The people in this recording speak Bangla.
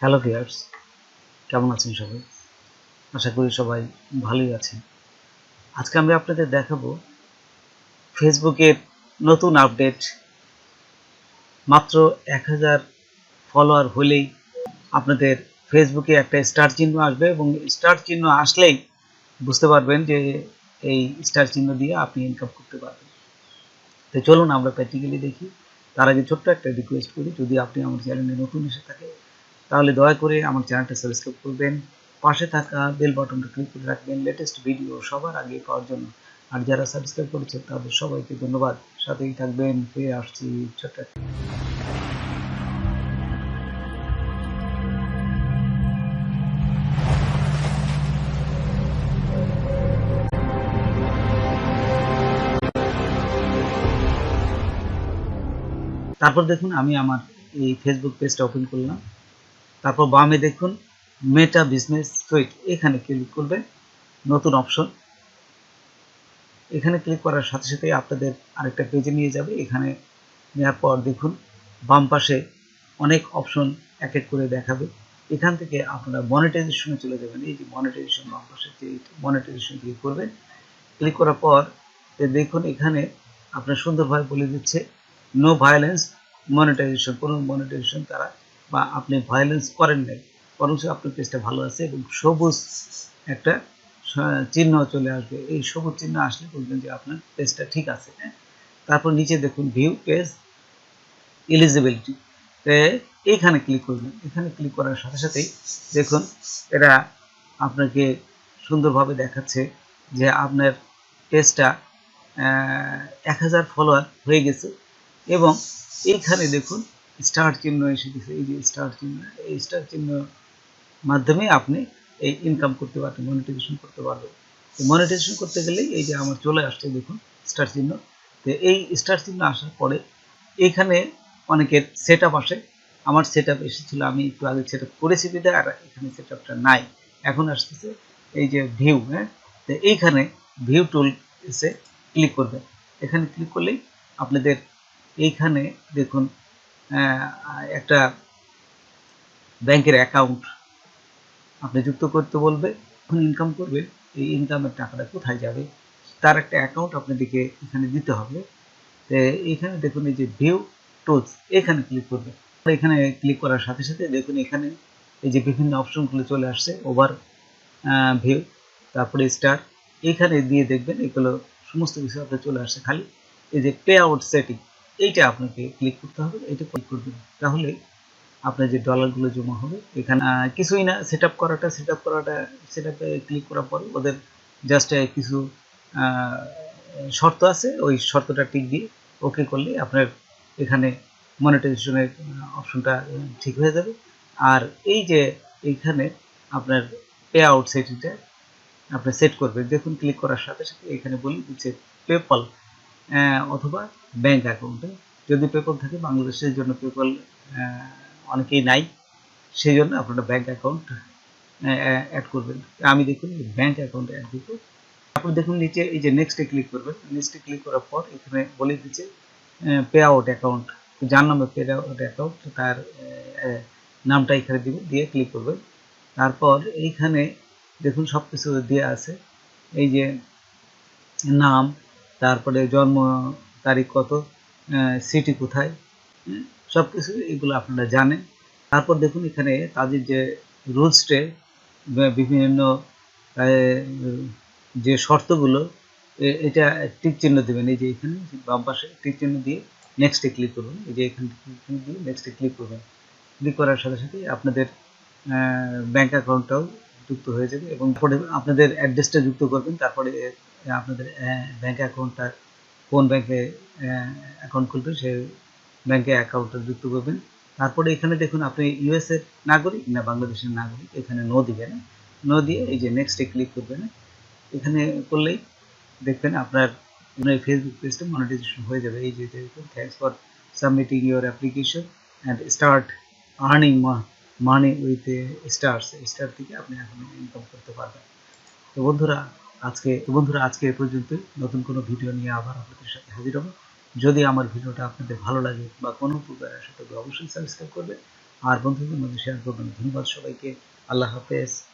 হ্যালো ভিউয়ার্স, কেমন আছেন সবাই? আশা করি সবাই ভালোই আছেন। আজকে আমি আপনাদের দেখাবো ফেসবুকের নতুন আপডেট। মাত্র 1000 ফলোয়ার হলেই আপনাদের ফেসবুকে একটা স্টার চিহ্ন আসবে এবং স্টার চিহ্ন আসলেই বুঝতে পারবেন যে এই স্টার চিহ্ন দিয়ে আপনি ইনকাম করতে পারবেন। তো চলুন আমরা প্র্যাকটিক্যালি দেখি। তার আগে ছোট্ট একটা রিকোয়েস্ট করি, যদি আপনি আমার চ্যানেলে নতুন এসে থাকেন তাহলে দয়া করে আমার চ্যানেলটা সাবস্ক্রাইব করবেন, পাশে থাকা বেল বাটনটা ক্লিক করে রাখবেন লেটেস্ট ভিডিও সবার আগে পাওয়ার জন্য। আর যারা সাবস্ক্রাইব করেছেন তাদের সবাইকে ধন্যবাদ। সাথেই থাকবেন, ফিরে আসছি ছোট্ট। তারপর দেখুন আমি আমার এই ফেসবুক পেজটা ওপেন করলাম। তারপর বামে দেখুন মেটা বিজনেস সুইট, এখানে ক্লিক করবেন। নতুন অপশন, এখানে ক্লিক করার সাথে সাথে আপনাদের আরেকটা পেজে নিয়ে যাবে। এখানে নেওয়ার পর দেখুন বাম পাশে অনেক অপশন এক এক করে দেখাবে। এখান থেকে আপনারা মনিটাইজেশনে চলে যাবেন। এই যে মনিটাইজেশন, বাম পাশে যে মনিটাইজেশন ক্লিক করবেন। ক্লিক করার পর দেখুন এখানে আপনার সুন্দরভাবে বলে দিচ্ছে নো ভায়োলেন্স মনিটাইজেশন, কোনো মনিটাইজেশন তারা বা আপনি ভায়োলেন্স করেন নাই, বরং আপনার পেজটা ভালো আছে এবং সবুজ একটা চিহ্ন চলে আসবে। এই সবুজ চিহ্ন আসলে বুঝবেন যে আপনার পেজটা ঠিক আছে। তারপর নিচে দেখুন ভিউ পেজ এলিজিবিলিটি, এইখানে ক্লিক করবেন। এখানে ক্লিক করার সাথে সাথেই দেখুন এরা আপনাকে সুন্দরভাবে দেখাচ্ছে যে আপনার পেজটা 1000 ফলোয়ার হয়ে গেছে এবং এইখানে দেখুন স্টার চিহ্ন এসে গেছে। এই যে স্টার চিহ্ন, এই স্টার চিহ্ন মাধ্যমে আপনি এই ইনকাম করতে পারবেন, মনিটাইজেশন করতে পারবেন। মনিটাইজেশন করতে গেলেই এই যে আমার চলে আসছে দেখুন স্টার চিহ্ন। তো এই স্টার চিহ্ন আসার পরে এখানে অনেকের সেট আপ আসে। আমার সেট আপ এসেছিলো, আমি একটু আগে সেট আপ করেছি বিধায় আর এখানে সেট আপটা নাই। এখন আসতেছে এই যে ভিউ, তো এইখানে ভিউ টুল এসে ক্লিক করবেন। এখানে ক্লিক করলেই আপনাদের এইখানে দেখুন একটা ব্যাংকের অ্যাকাউন্ট আপনি যুক্ত করতে বলবে। যখন ইনকাম করবে এই ইনকামের টাকাটা কোথায় যাবে তার একটা অ্যাকাউন্ট আপনাদেরকে এখানে দিতে হবে। তো এইখানে দেখুন এই যে ভিউ টুলস, এখানে ক্লিক করবে। এখানে ক্লিক করার সাথে সাথে দেখুন এখানে এই যে বিভিন্ন অপশনগুলো চলে আসছে, ওভার ভিউ, তারপরে স্টার, এইখানে দিয়ে দেখবেন এগুলো সমস্ত কিছু আপনার চলে আসছে। খালি এই যে পে আউট সেটিং, এইটা আপনাকে ক্লিক করতে হবে। এটা ক্লিক করবেন, তাহলে আপনার যে ডলারগুলো জমা হবে এখানে কিছুই না, সেট আপ করাটা সেট আপে ক্লিক করার পরে ওদের জাস্ট কিছু শর্ত আছে, ওই শর্তটা টিক দিয়ে ওকে করলে আপনার এখানে মনিটাইজেশনের অপশনটা ঠিক হয়ে যাবে। আর এই যে এইখানে আপনার পে আউট সেটিংটা আপনি সেট করবেন। দেখুন ক্লিক করার সাথে সাথে এখানে বলি দিচ্ছে পেপল অথবা ব্যাংক অ্যাকাউন্টে। যদি পেপল থাকে, বাংলাদেশের জন্য পেপল অনেকেই নাই, সেই জন্য আপনারা ব্যাংক অ্যাকাউন্ট অ্যাড করবেন। আমি দেখুন ব্যাংক অ্যাকাউন্ট অ্যাড দিব। তারপর দেখুন নিচে এই যে নেক্সটে ক্লিক করবেন। নেক্সটে ক্লিক করার পর এখানে বলে দিচ্ছে পে আউট অ্যাকাউন্ট, যার নামে পে আউট অ্যাকাউন্ট তার নামটা এখানে দিবেন, দিয়ে ক্লিক করবেন। তারপর এইখানে দেখুন সব কিছু দেওয়া আছে, এই যে নাম, তারপরে জন্ম তারিখ কত, সিটি কোথায়, সব কিছু এগুলো আপনারা জানেন। তারপর দেখুন এখানে তাদের যে রুলসটে বিভিন্ন যে শর্তগুলো, এটা টিক চিহ্ন দেবেন। এই যে এখানে বাম পাশে টিক চিহ্ন দিয়ে নেক্সটে ক্লিক করবেন। এই যে এখানে টিক চিহ্ন দিয়ে নেক্সটে ক্লিক করবেন। ক্লিক করার সাথে সাথে আপনাদের ব্যাংক অ্যাকাউন্টটাও যুক্ত হয়ে যাবে এবং তারপরে আপনাদের অ্যাড্রেসটা যুক্ত করবেন। তারপরে আপনাদের ব্যাংক অ্যাকাউন্টটা কোন ব্যাংকে অ্যাকাউন্ট খুলবেন সেই ব্যাংকে অ্যাকাউন্টটা যুক্ত করবেন। তারপরে এখানে দেখুন আপনি ইউএসএর নাগরিক না বাংলাদেশের নাগরিক, এখানে নো দিবেন। নো দিয়ে এই যে নেক্সটে ক্লিক করবেন। এখানে করলেই দেখবেন আপনার ফেসবুক পেজটা মনিটাইজেশন হয়ে যাবে। এই যে দেখুন thanks for submitting your application and start earning money with star থেকে আপনি এখন ইনকাম করতে পারবেন। তো বন্ধুরা আজকে এ পর্যন্তই। নতুন কোনো ভিডিও নিয়ে আবার আপনাদের সাথে হাজির হব। যদি আমার ভিডিওটা আপনাদের ভালো লাগে বা কোনো উপকার আসে তবে অবশ্যই সাবস্ক্রাইব করবেন, আর বন্ধুদের মধ্যে শেয়ার করবেন। ধন্যবাদ সবাইকে। আল্লাহ হাফেজ।